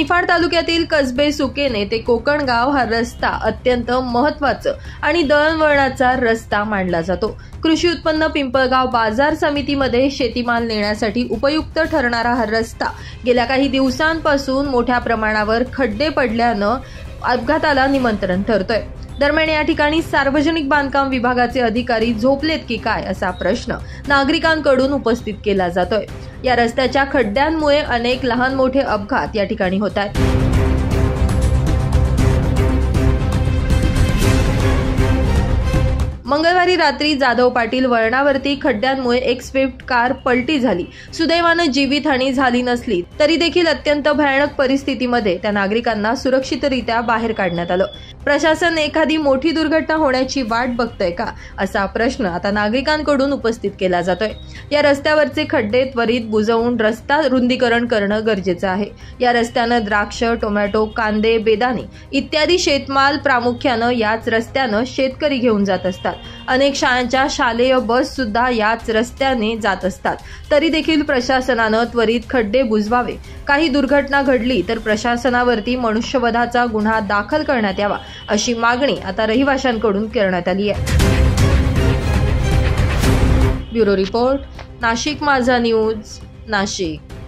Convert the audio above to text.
निफाड तालुक्यातील कसबे सुकेने ते कोकणगाव हा रस्ता अत्यंत महत्त्वाचा आणि दळणवळणाचा रस्ता मानला जातो। कृषी उत्पन्न पिंपळगाव बाजार समितीमध्ये शेतीमाल नेण्यासाठी उपयुक्त ठरणारा हा रस्ता गेल्या काही दिवसांपासून मोठ्या प्रमाणावर खड्डे पडल्यानं अपघाताला निमंत्रण ठरतोय। दरम्यान या ठिकाणी सार्वजनिक बांधकाम विभागाचे अधिकारी झोपलेत की काय असा प्रश्न नागरिकांकडून उपस्थित केला जातोय। या रस्त्याच्या खड्ड्यांमुळे अनेक लहान मोठे अपघात या ठिकाणी होत आहेत। मंगळवारी रात्री जाधव पाटील वळणावरती खड्ड्यांमुळे एक स्विफ्ट कार पलटी झाली। सुदैवानं जीवितहानी झाली नसली तरी देखील अत्यंत भयानक परिस्थितीमध्ये त्या नागरिकांना सुरक्षितरित्या बाहेर काढण्यात आलं। प्रशासन एखादी मोठी दुर्घटना होण्याची वाट बघतंय का असा प्रश्न आता नागरिकांकडून उपस्थित केला जातोय। या रस्त्यावरचे खड्डे त्वरित बुजवून रस्ता रुंदीकरण करणं गरजेचं आहे। या रस्त्यानं द्राक्ष, टोमॅटो, कांदे, बेदाणे इत्यादी शेतमाल प्रामुख्यानं याच रस्त्यानं शेतकरी घेऊन जात असतात। अनेक शाळांच्या शालेय बस सुद्धा याच रस्त्याने जात असतात। तरी देखील प्रशासनानं त्वरित खड्डे बुजवावे। काही दुर्घटना घडली तर प्रशासनावरती मनुष्यवधाचा गुन्हा दाखल करण्यात यावा अशी मागणी आता रहिवाशांकडून करण्यात आली आहे। ब्युरो रिपोर्ट, नाशिक माझा न्यूज, नाशिक।